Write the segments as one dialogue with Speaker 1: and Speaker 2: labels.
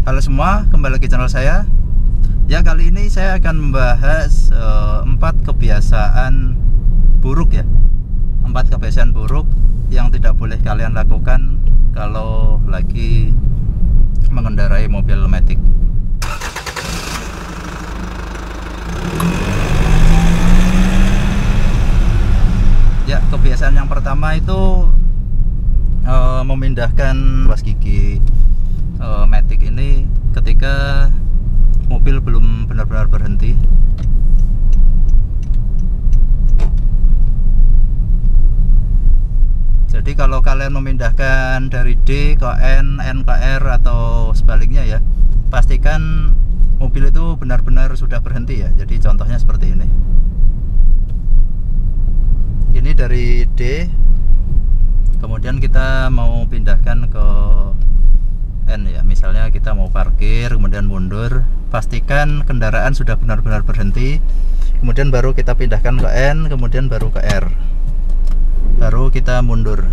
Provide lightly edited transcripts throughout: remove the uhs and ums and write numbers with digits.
Speaker 1: Halo semua, kembali lagi channel saya. Ya, kali ini saya akan membahas 4 kebiasaan buruk ya. 4 kebiasaan buruk yang tidak boleh kalian lakukan kalau lagi mengendarai mobil matic. Ya, kebiasaan yang pertama itu memindahkan ruas gigi matic ini ketika mobil belum benar-benar berhenti. Jadi kalau kalian memindahkan dari D ke N, N ke R atau sebaliknya ya, pastikan mobil itu benar-benar sudah berhenti ya. Jadi contohnya seperti ini. Ini dari D, kemudian kita mau pindahkan ke N ya, misalnya kita mau parkir kemudian mundur, pastikan kendaraan sudah benar-benar berhenti, kemudian baru kita pindahkan ke N, kemudian baru ke R, baru kita mundur.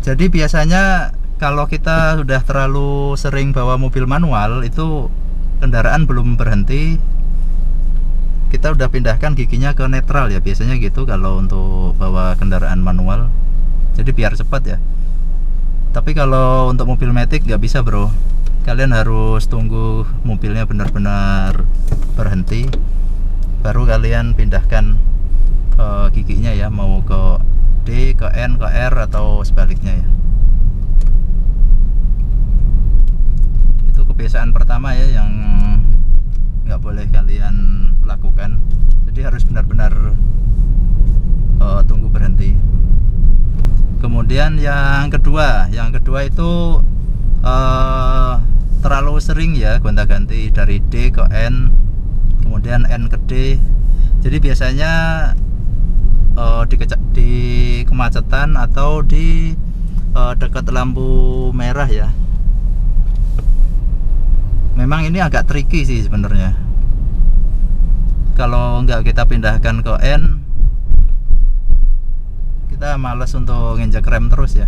Speaker 1: Jadi biasanya kalau kita sudah terlalu sering bawa mobil manual, itu kendaraan belum berhenti, kita udah pindahkan giginya ke netral ya, biasanya gitu kalau untuk bawa kendaraan manual, jadi biar cepat ya. Tapi kalau untuk mobil matic nggak bisa bro, kalian harus tunggu mobilnya benar-benar berhenti, baru kalian pindahkan giginya ya, mau ke D, ke N, ke R atau sebaliknya ya. Itu kebiasaan pertama ya yang nggak boleh kalian lakukan. Jadi harus benar-benar tunggu berhenti. Kemudian yang kedua itu terlalu sering ya gonta-ganti dari D ke N, kemudian N ke D. Jadi biasanya di kemacetan atau di dekat lampu merah ya. Memang ini agak tricky sih sebenarnya. Kalau nggak kita pindahkan ke N, kita males untuk nginjek rem terus ya.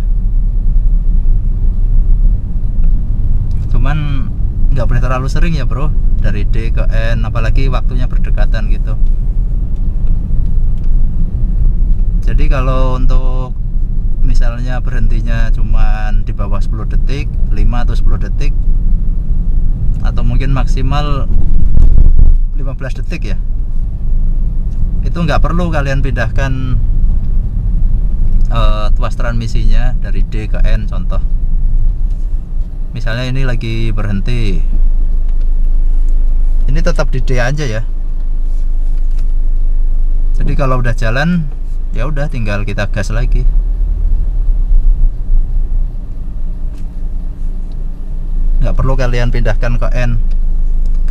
Speaker 1: Cuman nggak boleh terlalu sering ya bro, dari D ke N, apalagi waktunya berdekatan gitu. Jadi kalau untuk misalnya berhentinya cuman di bawah 10 detik, 5 atau 10 detik, atau mungkin maksimal 15 detik ya, itu nggak perlu kalian pindahkan tuas transmisinya dari D ke N. Contoh misalnya ini lagi berhenti, ini tetap di D aja ya. Jadi kalau udah jalan ya udah tinggal kita gas lagi. Nggak perlu kalian pindahkan ke N,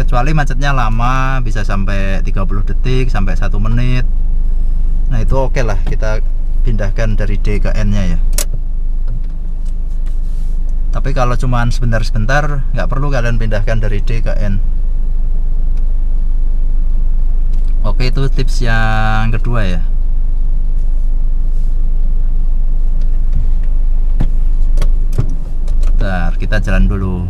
Speaker 1: kecuali macetnya lama, bisa sampai 30 detik sampai 1 menit. Nah itu oke lah, kita pindahkan dari D ke N nya ya. Tapi kalau cuman sebentar-sebentar, nggak perlu kalian pindahkan dari D ke N. Oke, itu tips yang kedua ya. Bentar, kita jalan dulu.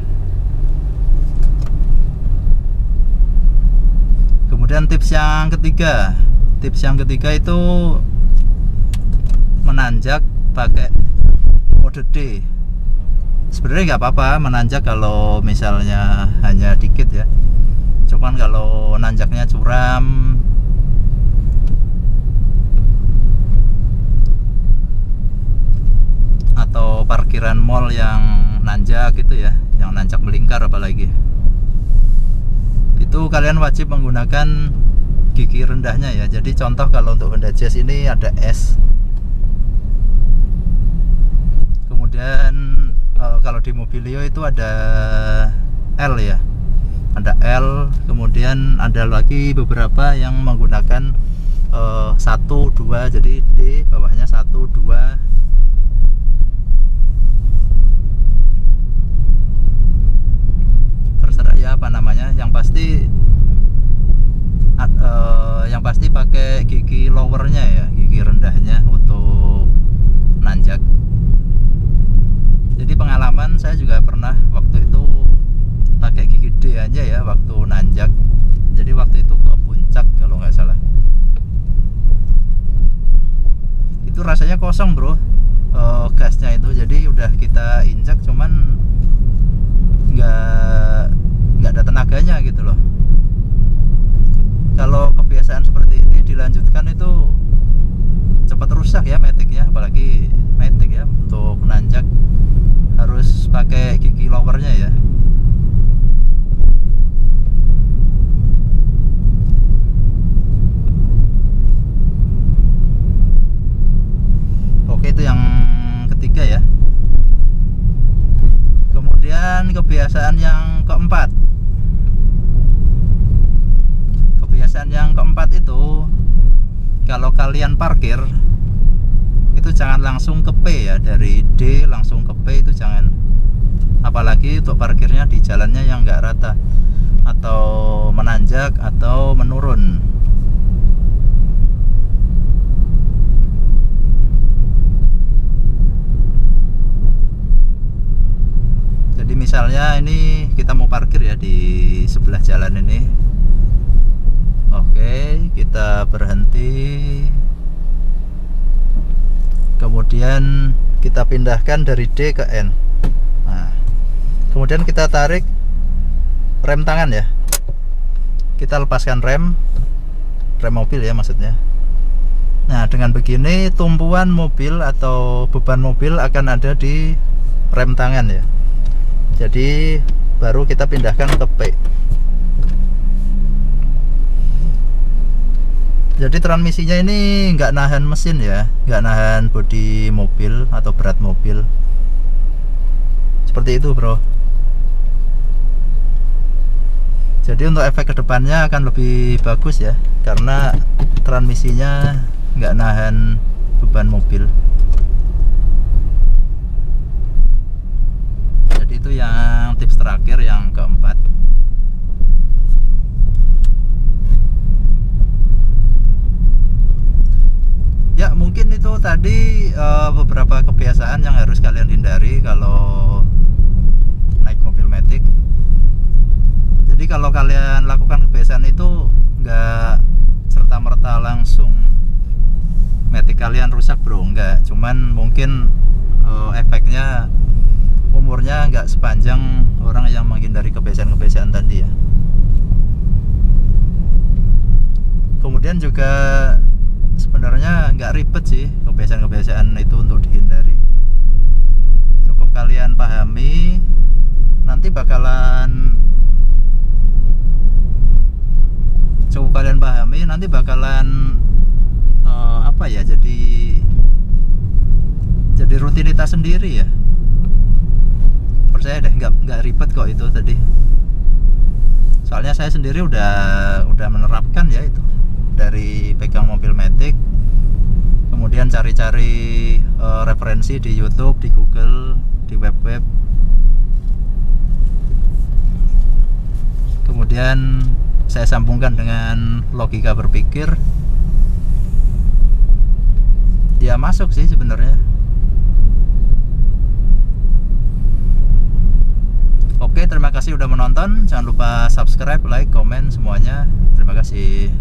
Speaker 1: Kemudian tips yang ketiga itu menanjak pakai mode D. Sebenarnya nggak apa-apa menanjak kalau misalnya hanya dikit ya. Cuman kalau nanjaknya curam, atau parkiran mall yang nanjak gitu ya, yang nanjak melingkar apalagi, itu kalian wajib menggunakan gigi rendahnya ya. Jadi contoh kalau untuk Honda Jazz ini ada S, kemudian kalau di Mobilio itu ada L ya, ada L, kemudian ada lagi beberapa yang menggunakan 1, 2, jadi D bawahnya 1, 2. Terserah ya apa namanya, yang pasti pakai gigi lowernya ya, gigi rendahnya untuk nanjak. Jadi pengalaman kan saya juga pernah waktu itu pakai gigi D aja ya waktu nanjak. Jadi waktu itu ke puncak kalau nggak salah. Itu rasanya kosong bro, gasnya itu. Jadi udah kita injak cuman nggak ada tenaganya gitu loh. Kalau kebiasaan seperti ini dilanjutkan itu cepat rusak ya maticnya, apalagi matic ya untuk nanjak harus pakai gigi lowernya ya. Oke, itu yang ketiga ya. Kemudian kebiasaan yang keempat. Kebiasaan yang keempat itu, kalau kalian parkir itu jangan langsung ke P ya, dari D langsung ke P itu jangan. Apalagi untuk parkirnya di jalannya yang nggak rata atau menanjak atau menurun. Jadi misalnya ini kita mau parkir ya di sebelah jalan ini. Oke, kita berhenti. Kemudian kita pindahkan dari D ke N. Nah, kemudian kita tarik rem tangan ya. Kita lepaskan rem mobil ya maksudnya. Nah, dengan begini tumpuan mobil atau beban mobil akan ada di rem tangan ya. Jadi baru kita pindahkan ke P. Jadi transmisinya ini nggak nahan mesin ya, nggak nahan bodi mobil atau berat mobil. Seperti itu bro. Jadi untuk efek kedepannya akan lebih bagus ya, karena transmisinya nggak nahan beban mobil. Jadi itu yang tips terakhir yang keempat. Ya mungkin itu tadi beberapa kebiasaan yang harus kalian hindari kalau naik mobil matic. Jadi kalau kalian lakukan kebiasaan itu nggak serta-merta langsung matic kalian rusak bro, nggak. Cuman mungkin efeknya umurnya nggak sepanjang orang yang menghindari kebiasaan-kebiasaan tadi ya. Kemudian juga sebenarnya nggak ribet sih kebiasaan-kebiasaan itu untuk dihindari. Cukup kalian pahami, nanti bakalan apa ya, jadi rutinitas sendiri ya. Percaya deh, nggak ribet kok itu tadi. Soalnya saya sendiri udah menerapkan ya itu. Dari pegang mobil matic, kemudian cari-cari referensi di YouTube, di Google, di web-web. Kemudian saya sambungkan dengan logika berpikir. Ya masuk sih sebenarnya. Oke, terima kasih udah menonton. Jangan lupa subscribe, like, komen semuanya. Terima kasih.